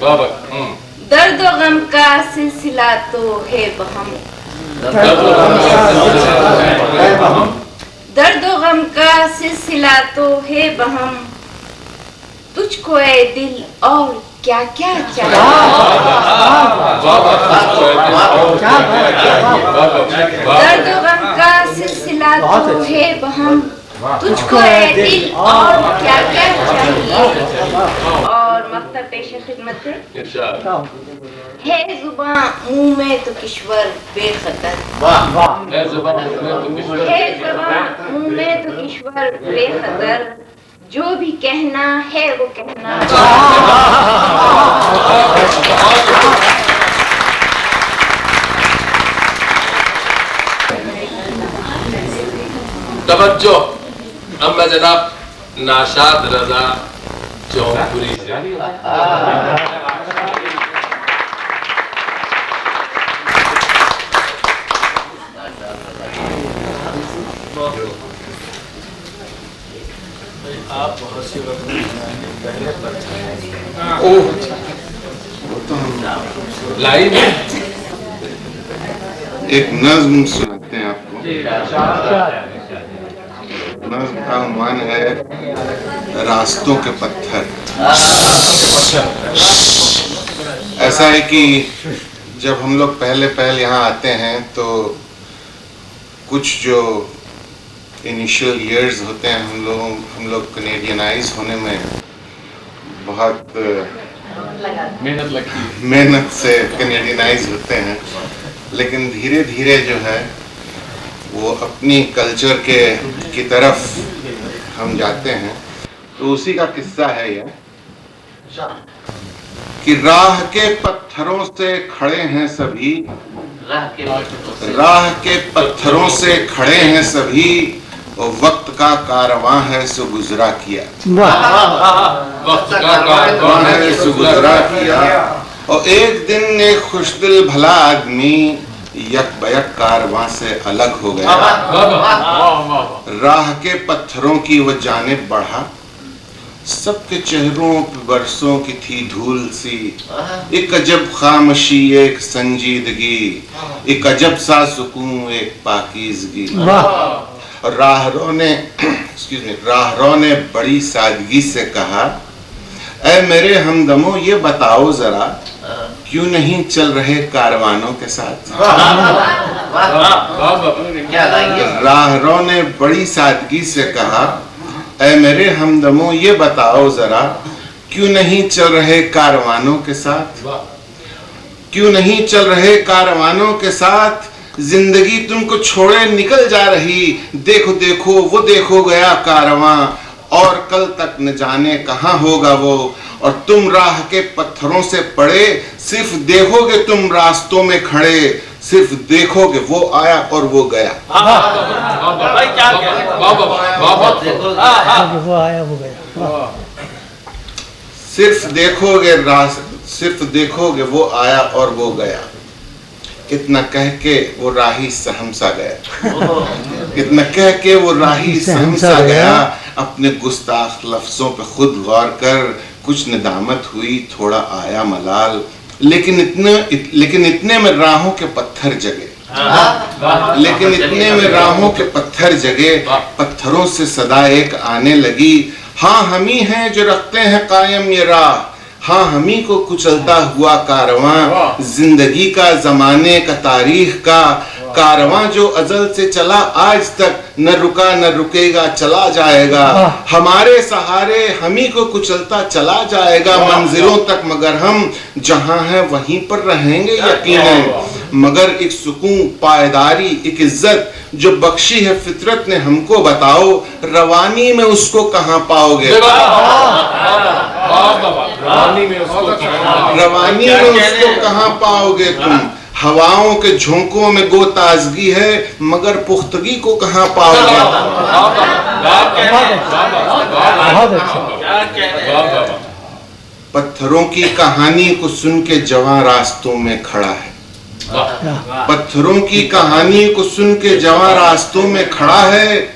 बाबा दर्द व गम का सिलसिला तो है बहम, दर्द व गम का सिलसिला तो है बहम, तुझको ए दिल और क्या क्या चाहिए। दर्द व गम का सिलसिला तो है बहम, तुझको ए दिल और क्या क्या चाहिए। और मकसद पेश खिदमत है जुबां मुंह में तो किश्वर बेखतर, है जुबां मुंह में तो किश्वर बेखतर, जो भी कहना है वो कहना। तवज्जो अम्मा जनाब नाशाद रजा जौनपुरी से। आप बहुत सी वक्त पहले पर लाइन एक नज्म सुनाते हैं आपको। नज्म का उन्वान है रास्तों के पत्थर। ऐसा है कि जब हम लोग पहले यहाँ आते हैं तो कुछ जो इनिशियल ईयर्स होते हैं हम लोग कैनेडियनाइज होने में बहुत मेहनत से कैनेडियनाइज होते हैं, लेकिन धीरे धीरे जो है वो अपनी कल्चर की तरफ हम जाते हैं। तो उसी का किस्सा है यह कि राह के पत्थरों से खड़े हैं सभी, राह के पत्थरों से खड़े हैं सभी, और वक्त का कारवां है सो गुजरा किया, वक्त का कारवां है सो गुजरा किया। और एक दिन एक खुशदिल भला आदमी यक बयक कारवां से अलग हो गया। राह के पत्थरों की वो जानिब बढ़ा, सबके चेहरों पे बरसों की थी धूल सी, एक अजब खामोशी एक संजीदगी, एक अजब सा सुकून एक पाकीज़गी। और राहरों ने बड़ी सादगी से कहा, ऐ मेरे हमदमो ये बताओ जरा, क्यों नहीं चल रहे कारवानों के साथ। राहरों ने बड़ी सादगी से कहा, ऐ मेरे हमदमो ये बताओ जरा, क्यों नहीं चल रहे कारवानों के साथ, क्यों नहीं चल रहे कारवानों के साथ। जिंदगी तुमको छोड़े निकल जा रही, देखो देखो वो देखो गया कारवां, और कल तक न जाने कहाँ होगा वो। और तुम राह के पत्थरों से पड़े, सिर्फ देखोगे तुम रास्तों में खड़े, सिर्फ देखोगे वो आया और वो गया। सिर्फ देखोगे वो आया और वो गया। कितना कह के वो राही सहमसा गया, कितना कह के वो राही सहमसा गया। अपने गुस्ताख लफ्जों पे खुद गौर कर, कुछ नदामत हुई थोड़ा आया मलाल, लेकिन इतने में राहों के पत्थर जगे, लेकिन इतने में राहों के पत्थर जगे। पत्थरों से सदा एक आने लगी, हाँ हम ही हैं जो रखते हैं कायम ये राह, हाँ हम ही को कुचलता हुआ कारवां, जिंदगी का जमाने का तारीख का कारवां, जो अजल से चला आज तक, न रुका न रुकेगा चला जाएगा। हमारे सहारे हम ही को कुचलता चला जाएगा मंजिलों तक, मगर हम जहां हैं वहीं पर रहेंगे यकीनन। मगर एक सुकून पायदारी एक इज्जत जो बख्शी है फितरत ने हमको, बताओ रवानी में उसको कहाँ पाओगे। रवानी में उसको कहाँ पाओगे तुम। हवाओं के झोंकों में गो ताजगी है, मगर पुख्तगी को कहाँ पाओगे। पत्थरों की कहानी को सुन के जवां रास्तों में खड़ा है, पत्थरों की कहानी को सुन के जवां रास्तों में खड़ा है।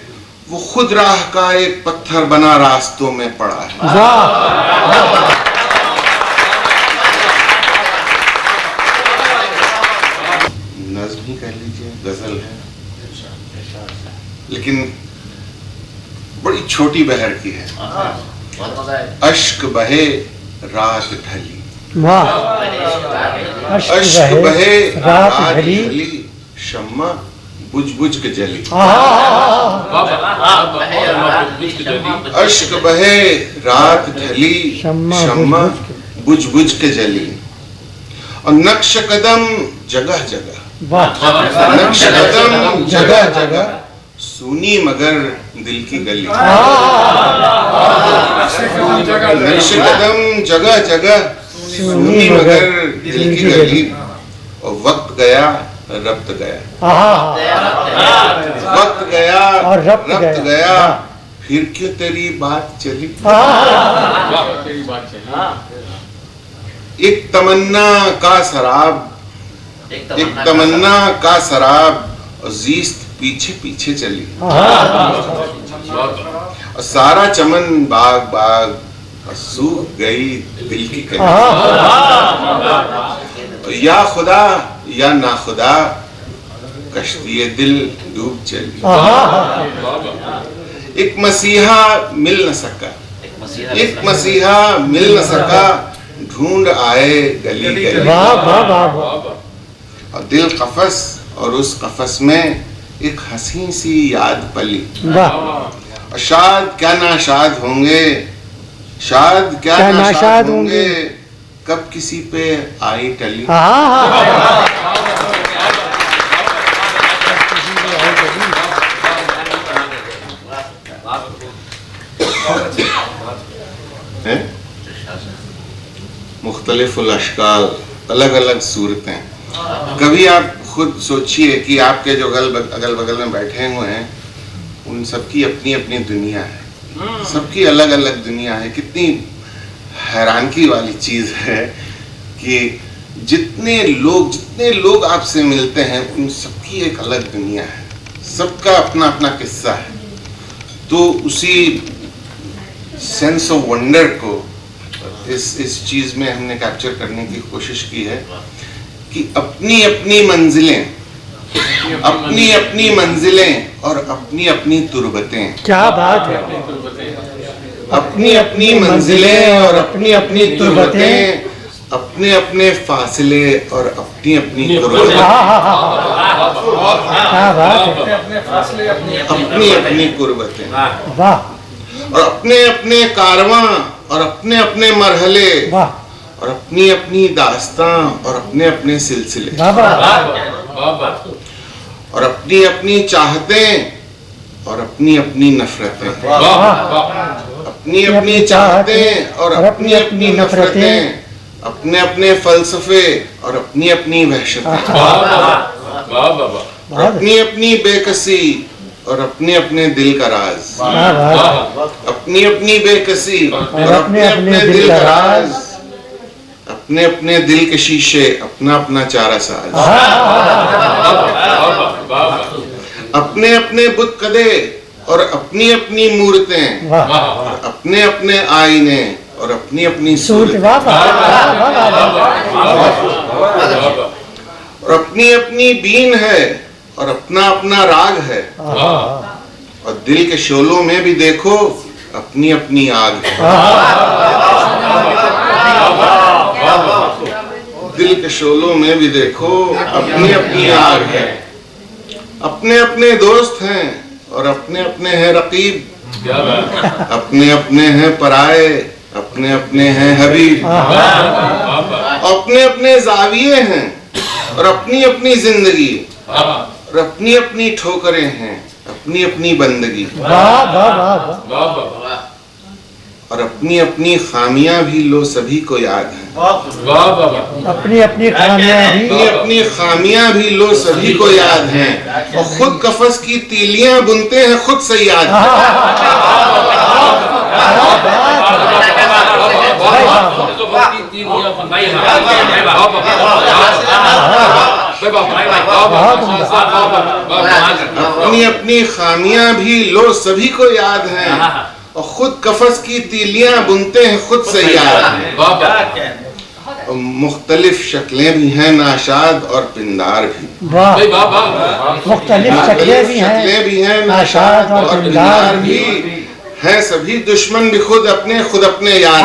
वो खुद राह का एक पत्थर बना रास्तों में पड़ा है। नज़्म ही कह लीजिए, गजल है, लेकिन बड़ी छोटी बहर की है। अश्क बहे रात ढली, अश्क बहे रात ढली, शम्मा बुझ बुझ के जली। अश्क बहे रात ढली, शम्मा बुझ बुझ के जली। और नक्श कदम जगह जगह, नक्श कदम जगह जगह, सुनी मगर दिल की गली। नक्श कदम जगह जगह, सुनी मगर दिल की गली। और वक्त गया रब्त गया, वक्त गया और रब्त गया, फिर क्यों तेरी बात चली। एक तमन्ना का शराब, एक तमन्ना का शराब, और जीस्त पीछे पीछे चली। और सारा चमन बाग बाग, और सूख गई दिल की कली। या खुदा या ना खुदा, कश्ती दिल डूब चली। एक मसीहा मिल न सका, एक मसीहा मिल न सका, ढूंढ आए गली गली। और दिल कफस, और उस कफस में एक हंसी सी याद पली। और शायद क्या नाशाद होंगे, शायद क्या नाशाद होंगे, कब किसी पे आई टली। मुख्तलिफ अशकाल, अलग अलग सूरतें। कभी आप खुद सोचिए कि आपके जो अगल बगल में बैठे हुए हैं, उन सबकी अपनी अपनी दुनिया है, सबकी अलग अलग दुनिया है। कितनी हैरानगी वाली चीज़ है कि जितने लोग आपसे मिलते हैं, उन सबकी एक अलग दुनिया है, सबका अपना अपना किस्सा है। तो उसी सेंस ऑफ वंडर को इस चीज़ में हमने कैप्चर करने की कोशिश की है कि अपनी अपनी मंजिलें, अपनी अपनी मंजिलें और अपनी अपनी तुरबतें। क्या बात है। अपनी अपनी मंजिलें और अपनी अपनी तुरबतें, अपने अपने फासले और अपनी अपनी तुरबतें। क्या बात है। अपनी अपनी कुर्बतें, वाह। और अपने अपने कारवां और अपने अपने मरहले, वाह। और अपनी अपनी दास्तां और अपने अपने सिलसिले, और अपनी अपनी चाहतें और अपनी अपनी नफरतें, अपनी अपनी चाहतें और अपनी अपनी नफरतें, अपने अपने फलसफे और अपनी अपनी वहशतें, अपनी अपनी बेकसी और अपने अपने दिल का राज, अपनी अपनी बेकसी और अपने अपने दिल का राज, अपने अपने दिल के शीशे, अपना अपना चारा साज, अपने अपने बुतकदे और अपनी अपनी मूर्तें, अपने अपने आईने और अपनी अपनी सूरत, और अपनी अपनी बीन है और अपना अपना राग है। और दिल के शोलों में भी देखो अपनी अपनी आग है। दिल के शोलों में भी देखो अपनी अपनी आग है। अपने अपने दोस्त हैं और अपने अपने हैं रकीब, अपने अपने हैं पराए, अपने अपने हैं हबीब, अपने अपने जाविये हैं और अपनी अपनी जिंदगी, और अपनी अपनी ठोकरें हैं, अपनी अपनी बंदगी, और अपनी अपनी खामियां भी लो सभी को याद है। अपनी अपनी खामियां भी लो सभी को याद हैं, और खुद कफस की तीलियां बुनते हैं खुद से याद है। अपनी अपनी खामियां भी लो सभी को याद हैं, और खुद कफस की तीलियां बुनते हैं खुद से याद। मुख्तलिफ शक्लें भी हैं नाशाद और पिंदार भी। मुख्तलिफ शक्लें भी हैं नाशाद और पिंदार भी हैं, सभी दुश्मन भी खुद अपने यार।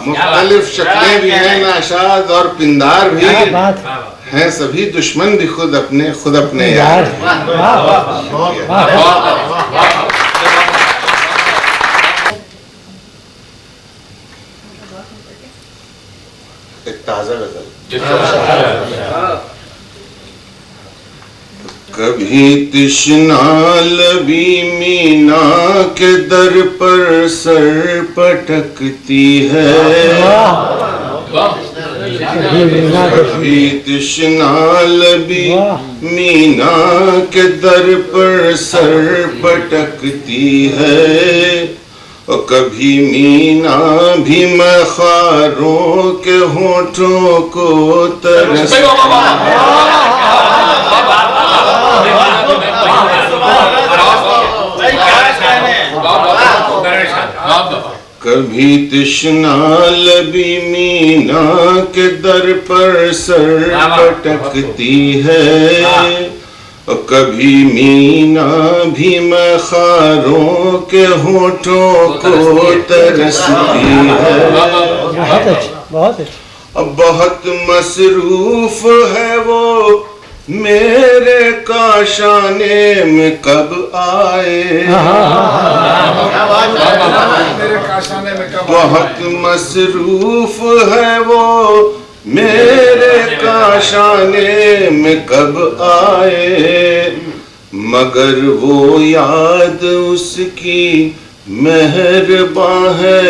मुख्तलिफ शक्लें भी हैं नाशाद और पिंदार भी हैं, सभी दुश्मन भी खुद अपने यार। एक ताजा गजल। कभी तृष्णा लबी मीना के दर पर सर पटकती है, कभी तृष्णा लबी मीना के दर पर सर पटकती है, और कभी मीना भी मखारों के होठों को तरसती कभी तृष्णा लबी मीना के दर पर सर पटकती है, और कभी मीना भी मखारों के होठों को तरसती है। बहुत अब बहुत मसरूफ है वो मेरे काशाने में कब आए, बहुत मसरूफ है वो मेरे काशाने में कब आए, मगर वो याद उसकी मेहरबान है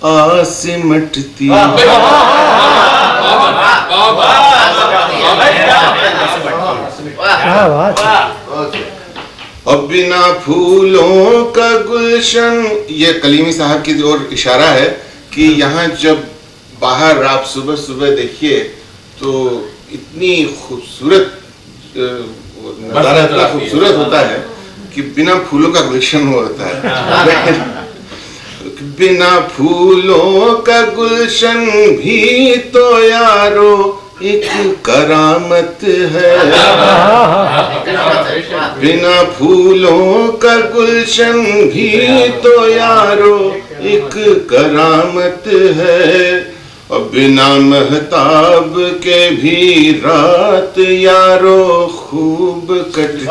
आसिमटती। अब बिना फूलों का गुलशन, ये कलीमी साहब की ओर इशारा है कि यहाँ जब बाहर आप सुबह सुबह देखिए तो इतनी खूबसूरत नजारा इतना खूबसूरत होता है कि बिना फूलों का गुलशन होता है। बिना फूलों का गुलशन भी तो यारो एक करामत है, बिना फूलों का गुलशन भी तो यारो एक करामत है, और बिना महताब के भी रात यारो खूब कटती।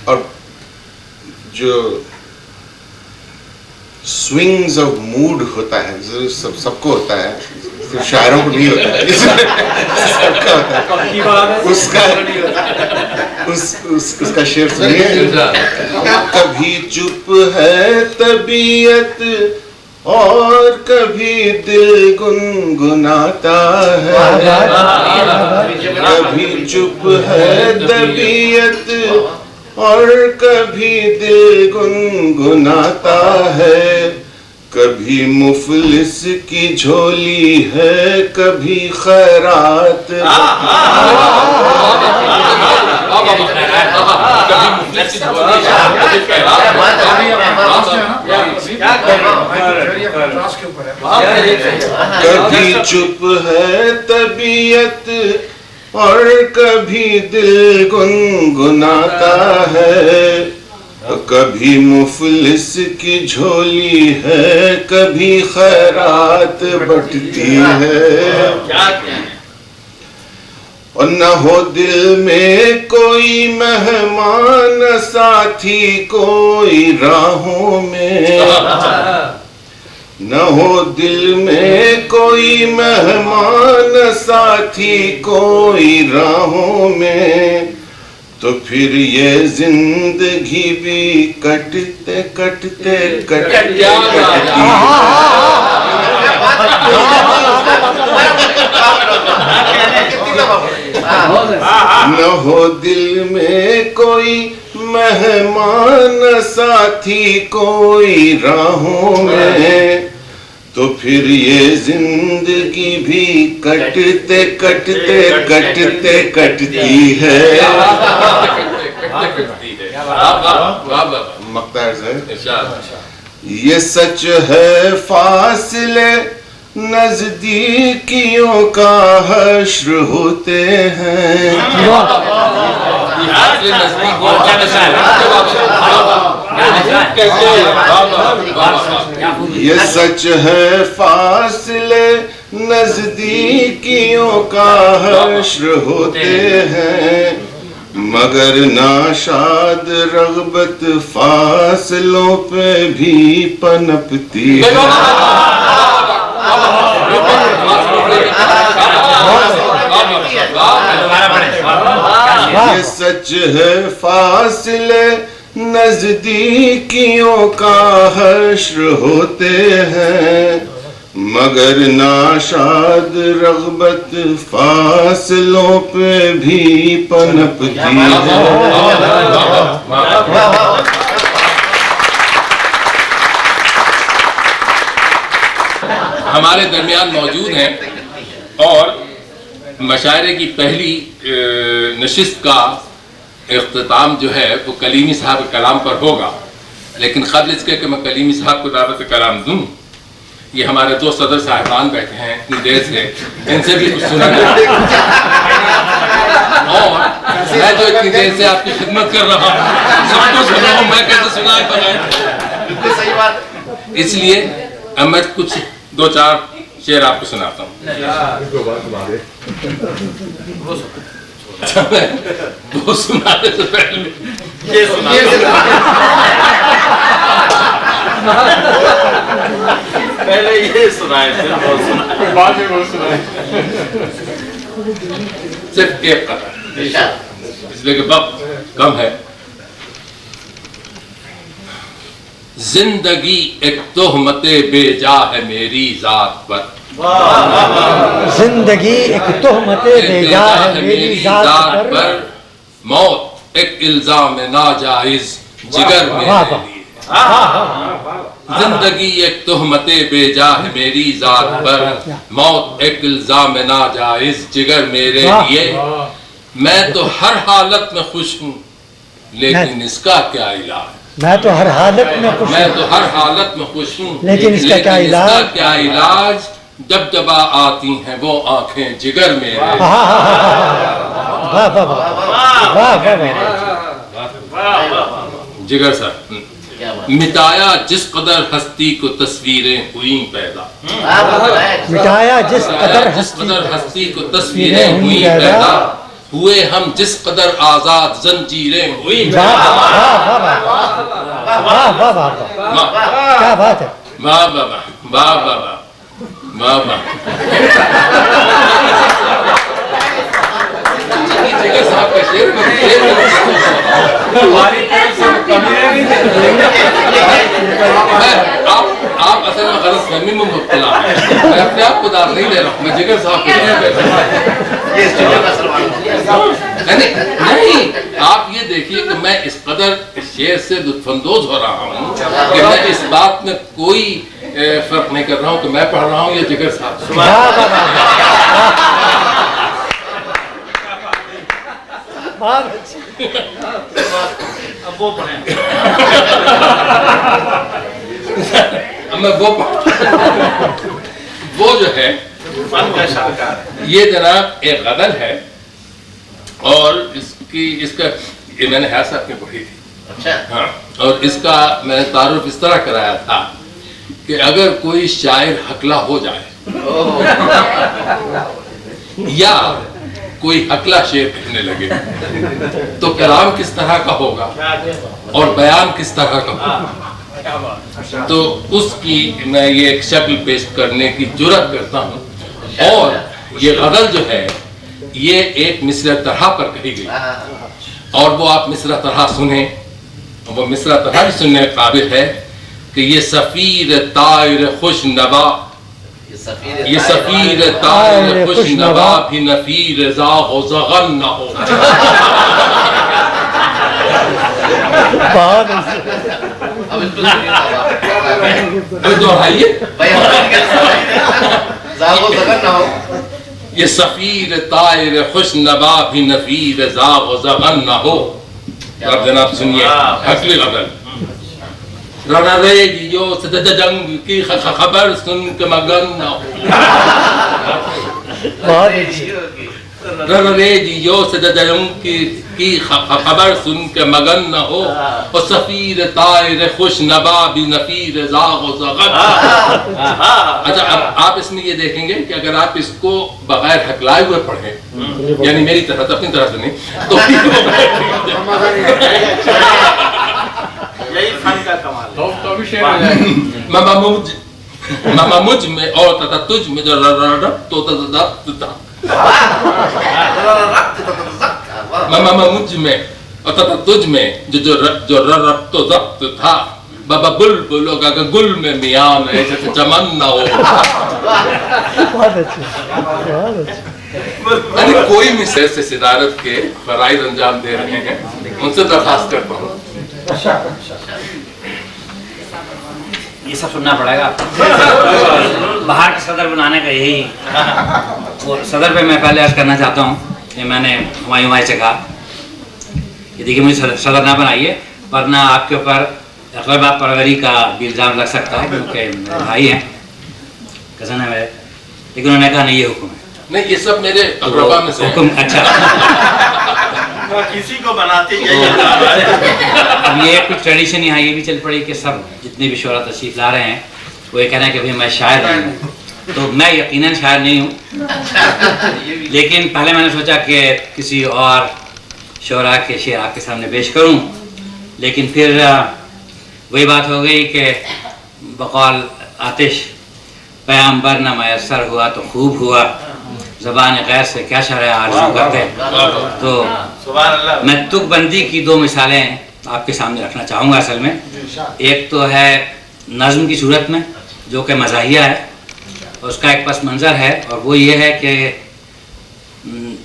और जो स्विंग्स ऑफ मूड होता है जो सबको होता है, सिर्फ शायरों को नहीं होता है, सबका होता है, उसका शेर सुनिए। कभी चुप है तबीयत और कभी दिल गुनगुनाता है, कभी चुप है तबीयत और कभी दिल गुनगुनाता है, कभी मुफलिस की झोली है कभी खैरात। कभी चुप है तबीयत और कभी दिल गुनगुनाता है, कभी मुफलिस की झोली है कभी खैरात बटती है। और न हो दिल में कोई मेहमान साथी कोई राहों में, न हो दिल में कोई मेहमान साथी कोई राहों में, तो फिर ये जिंदगी भी कटते कटते कटती न हो दिल में कोई मेहमान साथी कोई राहों में, तो फिर ये जिंदगी भी कटते कटते कटते कटती है। मख्तार साहब, ये सच है फासले नजदीकियों का हश्र होते हैं। ये सच है फासले नजदीकियों का हश्र होते हैं, मगर नाशाद रग़बत फासलों पे भी पनपती है। ये सच है फासले नजदीकियों का हश्र होते हैं, मगर नाशाद रग़बत फासलों पे भी पनपती है। हमारे दरमियान मौजूद हैं और मशायरे की पहली नशिस्त का इख्तिताम जो है वो कलीमी साहब के कलाम पर होगा, लेकिन क़ब्ल इसके कि मैं कलीमी साहब को दावत कलाम दूं, ये हमारे दो सदर साहिबान बैठे हैं इतनी देर से, इनसे भी कुछ सुना और मैं जो इतनी देर से आपकी खिदमत कर रहा हूँ सबको सुन रहा हूँ, मैं कैसे सुना पाऊँ? इसलिए मैं कुछ दो चार शेर आपको सुनाता हूँ। वो सुनाने से पहले ये पहले ये सुनाए फिर वो सुनाए, बाद में वो सुनाए। सिर्फ एक कदर, इसलिए कि वक्त कम है। जिंदगी एक तोहमते बेजा है मेरी जात पर, जिंदगी एक तोहमते बेजा है मेरी जात पर, मौत एक इल्जाम नाजायज जिगर मेरे लिए। जिंदगी एक तोहमते बेजा है मेरी जात पर, मौत एक इल्जाम नाजायज जिगर मेरे लिए। मैं तो हर हालत में खुश हूँ लेकिन इसका क्या इलाज? मैं तो हर हालत में खुश, मैं तो हर हालत में खुश हूँ लेकिन इसका क्या इलाज? क्या इलाज? जब जब आती हैं वो आंखें जिगर मेरे। वाह वाह वाह वाह वाह। जिगर सर, मिटाया जिस कदर हस्ती को तस्वीरें हुई पैदा, मिटाया जिस कदर हस्ती को तस्वीरें हुई पैदा, हुए हम जिस कदर आजाद जंजीरें हुई पैदा। वाह वाह वाह, क्या बात है। वाह वाह वाह वाह वाह वाह वाह। जिगर साहब का शेर आप असल में गलतफहमी में मुब्तला हैं। मैं अपने आप को दाद नहीं दे रहा हूँ, मैं जिगर साहब के नहीं, आप ये देखिए कि मैं इस कदर इस शेर से लुत्फानंदोज हो रहा हूँ कि मैं इस बात में कोई फर्क नहीं कर रहा हूँ कि मैं पढ़ रहा हूँ या जिगर साहब। अब वो पढ़ें। मैं वो जो है ये जनाब एक गज़ल है और इसका ये मैंने है साहब में पढ़ी थी। अच्छा। हाँ, और इसका मैंने तारुफ इस तरह कराया था कि अगर कोई शायर हकला हो जाए या कोई हकला शेर कहने लगे तो कलाम किस तरह का होगा और बयान किस तरह का होगा, तो उसकी मैं ये एक शक्ल पेश करने की जुर्रत करता हूँ। और ये गज़ल जो है ये एक मिसरा तरह पर कही गई और वो आप मिसरा तरह सुने, वो मिसरा तरह भी सुनने के काबिल है कि ये सफीर तायर खुश नवा ये सफीर ताहिर खुश नवा भी नफीर ज़ाग़ व ज़ग़न न हो। अभी दोहराइए। ये सफीर ताहिर खुश नवा भी नफीर ज़ाग़ व ज़ग़न न हो। अब जनाब सुनिए अगली गज़ल। रनरेजियो से जंग की खबर सुन के मगन न हो। रनरेजियो से जंग की खबर सुन के मगन न हो। और सफीर ताहिर खुश नवा भी नफीर ज़ाग़ व ज़ग़न। अच्छा, अब आप इसमें ये देखेंगे कि अगर आप इसको बगैर हकलाए हुए पढ़ें, यानी मेरी तरह अपनी तरह से नहीं, तो यही फन का कमाल है। तो भी शेर हो जाएगा। मामा मुझ में और तथा तुझ में जो तो मामा मुझ में और तथा तुझ में जो रब तो जब्त था। बाबा बुलबुलों का गुल में मियान है जैसे चमन ना हो। अरे कोई मिसर से सिदारत के फराइज अंजाम दे रहे हैं, उनसे दरखास्त करता हूँ। ये सब सुनना पड़ेगा। बाहर के सदर बनाने का यही वो सदर पे मैं पहले अर्ज करना चाहता हूँ कि मैंने हुमायूं भाई से कहा कि देखिए मुझे सदर ना बनाइए वरना आपके ऊपर ग़ैबा परवरी का भी इल्ज़ाम लग सकता है, क्योंकि मेरे भाई हैं, कज़न है मेरे। लेकिन उन्होंने कहा नहीं, ये हुक्म है। नहीं, ये सब मेरे अक़रबा में से हुक्म। अच्छा, किसी को बनाते यही। अब ये कुछ ट्रेडिशन यहाँ ये भी चल पड़ी कि सब जितने भी शोरा तशरीफ ला रहे हैं वो ये कह रहे हैं कि भाई मैं शायर हूँ। तो मैं यकीनन शायर नहीं हूँ, लेकिन पहले मैंने सोचा कि किसी और शोरा के शेर आपके सामने पेश करूँ, लेकिन फिर वही बात हो गई कि बकौल आतिश पैगंबर न मैसर हुआ तो खूब हुआ, ज़बान गैर से क्या शरह आरज़ू करते। तो मैं तुकबंदी की दो मिसालें आपके सामने रखना चाहूँगा। असल में एक तो है नज़्म की सूरत में जो कि मज़ाहिया है, उसका एक पस मंज़र है, और वो ये है कि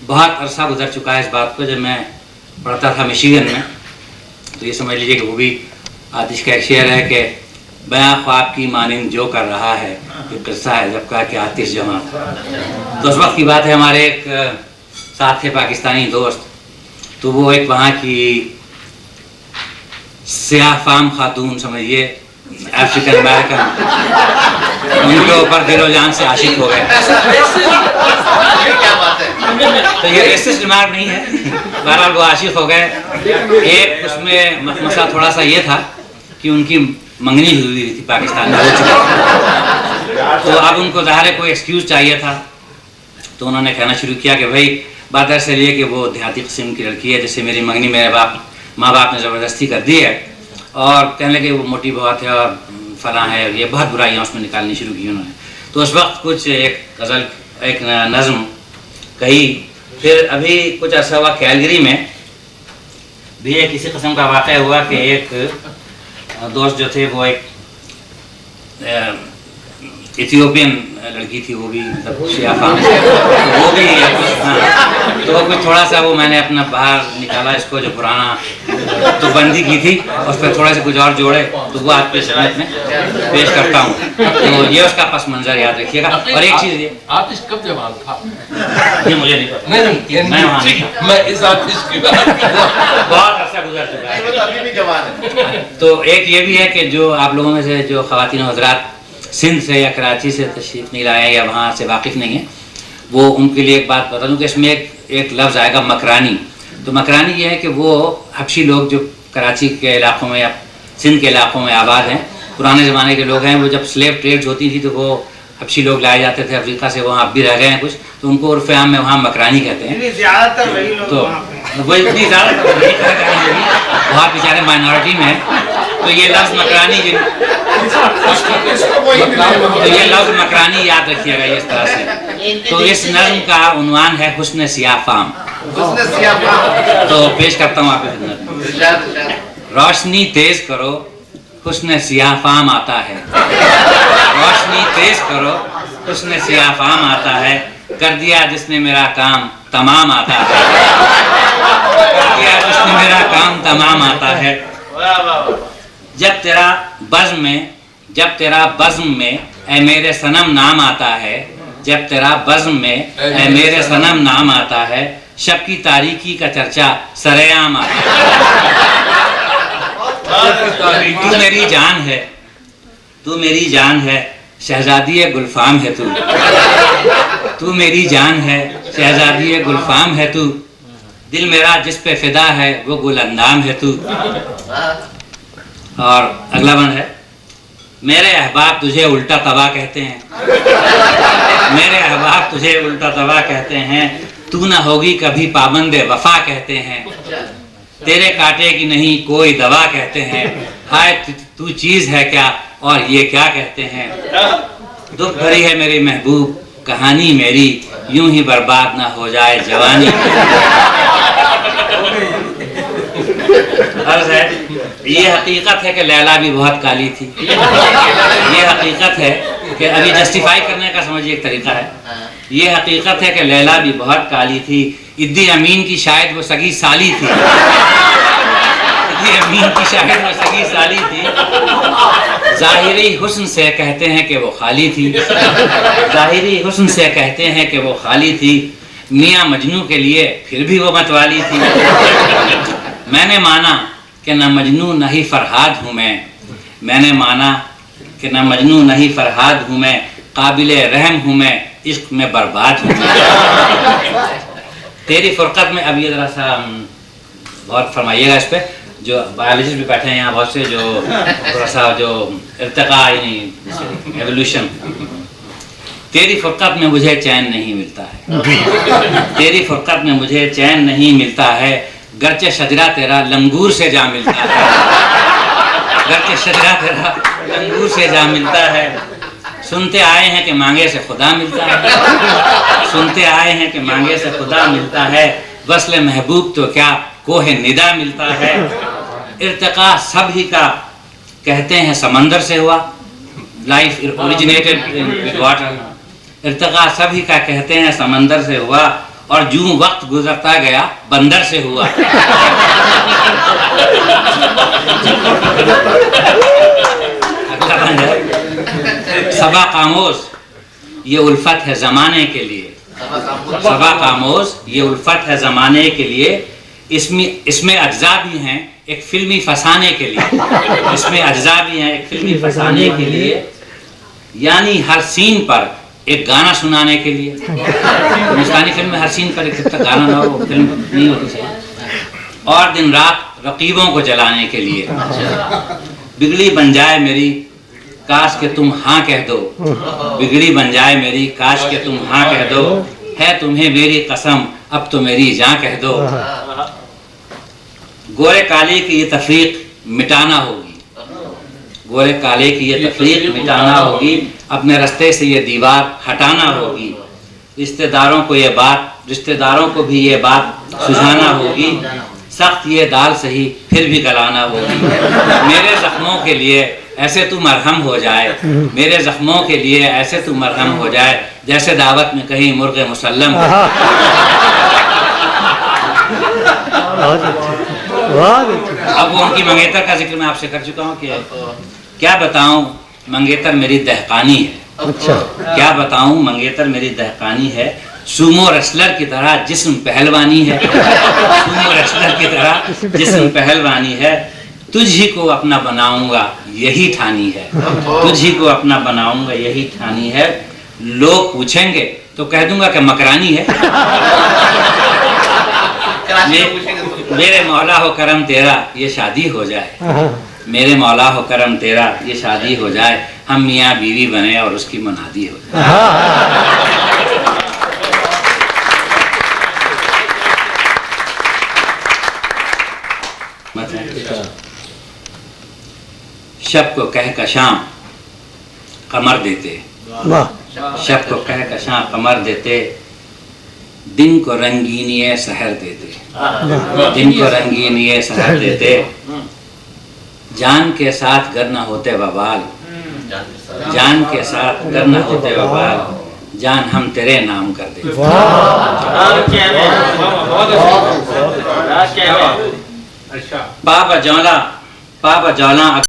बहुत अरसा गुजर चुका है इस बात को। जब मैं पढ़ता था मिशिगन में तो ये समझ लीजिए कि वो भी आतिश का एक शेर है कि बयां ख्वाब की मानिंद जो कर रहा है, ये किस्सा है जब कहा कि आतिश जमा। तो उस वक्त की बात है, हमारे एक साथ थे पाकिस्तानी दोस्त, तो वो एक वहाँ की स्याह फाम खातून समझिए अफ्रीकन अमेरिकन, उनके ऊपर दिलो जान से आशिक हो गए। तो ये रेसिस्ट रिमार्क नहीं है, बहरहाल वो आशिक हो गए। एक उसमें मसला थोड़ा सा ये था कि उनकी मंगनी हुई थी पाकिस्तान में, हो चुकी, तो अब उनको ज़ाहिर है कोई एक्सक्यूज़ चाहिए था। तो उन्होंने कहना शुरू किया कि भाई बात ऐसे लिए कि वो देहाती किस्म की लड़की है, जैसे मेरी मंगनी मेरे माँ बाप ने ज़बरदस्ती कर दी है, और कहने लगे वो मोटी बहुत है और फलां है, और ये बहुत बुराइयाँ उसमें निकालनी शुरू की उन्होंने। तो उस वक्त कुछ एक गज़ल एक नज़्म कही। फिर अभी कुछ अर्सा हुआ कैलगरी में भी एक इसी किस्म का वाक़या हुआ कि एक दोस्त जो थे वो एक इथियोपियन लड़की थी, वो भी मतलब शियाफाम, तो वो भी हाँ, तो वो कुछ थोड़ा सा वो मैंने अपना बाहर निकाला इसको जो पुराना तो बंदी की थी, उस पर थोड़े से कुछ और जोड़े, तो वो आज पेश में पेश करता हूँ। तो ये उसका पस मंजर याद रखिएगा। और एक चीज़ ये आप इस कब जवान था? ये मुझे नहीं पता, नहीं मैं वहाँ नहीं था, मैं इस आतिश की बात बहुत अर्सा गुजर चुका है, अभी भी जवान है। तो एक ये भी है कि जो आप लोगों में से जो ख़वातीन हज़रात सिंध से या कराची से तशरीफ़ नहीं लाए या वहाँ से वाकिफ़ नहीं है, वो उनके लिए एक बात बता दूँ कि इसमें एक लफ्ज़ आएगा मकरानी। तो मकरानी ये है कि वो हबशी लोग जो कराची के इलाक़ों में या सिंध के इलाक़ों में आबाद हैं, पुराने ज़माने के लोग हैं, वो जब स्लेव ट्रेड्स होती थी तो वो हबशी लोग लाए जाते थे अफ्रीका से, वहाँ अब भी रह गए हैं कुछ, तो उनको उर्फ़ आम में वहाँ मकरानी कहते हैं। ज़्यादातर वही लोग, तो वही इतनी ज़्यादातर बहुत बेचारे माइनॉरिटी में है। तो ये लफ्ज़ मकरानी तो ये लफ्ज़ मकरानी याद रखिएगा इस तरह से। तो इस नज़्म का उन्वान है हुस्न सियाफ़ाम। तो पेश करता हूँ आपकी खिदमत। रोशनी तेज करो हुस्न सियाफ़ाम आता है, रोशनी तेज करो उसने सियाफाम आता है, कर दिया जिसने मेरा काम तमाम आता है, कर दिया जिसने मेरा काम तमाम आता है। जब तेरा बज़्म में ऐ मेरे सनम नाम आता है, जब तेरा बज़्म में ऐ मेरे सनम नाम आता है, शब की तारीकी का चर्चा सरेआम आता है। तू मेरी जान है, तू मेरी जान है, शहजादी गुलफाम है तू, तू मेरी जान है, शहजादी गुलफाम है तू, दिल मेरा जिस पे फिदा है वो गुल अंदाम है तू। और अगला बंद है, मेरे अहबाब तुझे उल्टा तवा कहते हैं, मेरे अहबाब तुझे उल्टा तवा कहते हैं, तू ना होगी कभी पाबंदे वफा कहते हैं, तेरे कांटे की नहीं कोई दवा कहते हैं, हाय तू चीज है क्या और ये क्या कहते हैं। दुख भरी है मेरी महबूब कहानी मेरी, यूं ही बर्बाद ना हो जाए जवानी। अर्ज है, ये हकीकत है कि लैला भी बहुत काली थी, ये हकीकत है कि अभी जस्टिफाई करने का समझिए एक तरीका है, ये हकीकत है कि लैला भी बहुत काली थी, इद्दी अमीन की शायद वो सगी साली थी, इद्दी अमीन की शायद वो सगी साली थी। ज़ाहिरी हुस्न से कहते हैं कि वो खाली थी, ज़ाहिरी हुस्न से कहते हैं कि वो खाली थी, मियाँ मजनू के लिए फिर भी वो मतवाली थी। मैंने माना कि न मजनू न ही फरहाद हूँ मैं, मैंने माना कि न मजनू न ही फरहाद हूँ मैं, काबिले रहम हूँ मैं, इश्क में बर्बाद हूँ। तेरी फुरकत में, अब ये ज़रा सा बहुत फरमाइएगा इस पर, जो बायोलॉजिस्ट भी बैठे हैं यहाँ बहुत से, जो थोड़ा सा जो इर्तिका यानी एवोल्यूशन, तेरी फुरकत में मुझे चैन नहीं मिलता है, तेरी फुरकत में मुझे चैन नहीं मिलता है, गरचे शजरा तेरा लंगूर से जा मिलता है, गरचे शजरा तेरा लंगूर से जा मिलता है। सुनते आए हैं कि मांगे से खुदा मिलता है, सुनते आए हैं कि मांगे से खुदा मिलता है, वस्ल महबूब तो क्या कोहे निदा मिलता है। इर्तिका सभी का कहते हैं समंदर से हुआ, life originated in water. Irtika सभी का कहते हैं समंदर से हुआ, और जूं वक्त गुजरता गया बंदर से हुआ। सबा खामोश ये उल्फत है जमाने के लिए, सबा खामोश ये उल्फत है जमाने के लिए, इसमें अज्जा भी हैं एक फिल्मी फसाने के लिए, इसमें अज्जा भी हैं एक फिल्मी फसाने के लिए, यानी हर सीन पर एक गाना सुनाने के लिए। हिंदुस्तानी फिल्म में हर सीन पर एक गाना ना हो फिल्म नहीं होती सही। और दिन रात रकीबों को जलाने के लिए। बिगड़ी बन जाए मेरी काश के तुम हाँ कह दो, बिगड़ी बन जाए मेरी काश के तुम हाँ कह दो, है तुम्हें मेरी कसम अब तो मेरी जान कह दो। गोरे काले की ये तफरीक मिटाना होगी, गोरे काले की ये तफरीक मिटाना होगी, अपने रास्ते से ये दीवार हटाना होगी, रिश्तेदारों को ये बात, रिश्तेदारों को भी ये बात सुझाना होगी, सख्त ये दाल सही फिर भी गलाना होगी। मेरे जख्मों के लिए ऐसे तू मरहम हो जाए, मेरे जख्मों के लिए ऐसे तू मरहम हो जाए, जैसे दावत में कहीं मुर्गे मुसल्लम। अब वो उनकी मंगेतर का जिक्र मैं आपसे कर चुका हूँ कि क्या बताऊं मंगेतर मेरी दहकानी है। अच्छा, क्या बताऊं मंगेतर मेरी दहकानी है, सुमो रेसलर की तरह जिस्म पहलवानी है, सुमो रेसलर की तरह जिस्म पहलवानी है, तुझ ही को अपना बनाऊंगा यही ठानी है, तुझ ही को अपना बनाऊंगा यही ठानी है। लोग पूछेंगे तो कह दूंगा कि मकरानी है। मेरे मौला हो करम तेरा ये शादी हो जाए, मेरे मौला हो करम तेरा ये शादी हो जाए, हम मियाँ बीवी बने और उसकी मुनादी हो जाए। शब को कह का शाम कमर देते, शब को कह का शाम कमर देते, दिन को रंगीनिये सहर देते, दिन को रंगीनिये सहर देते, जान के साथ गर न होते बवाल, जान के साथ करना होते वफाद, जान हम तेरे नाम कर दे। पापा जौला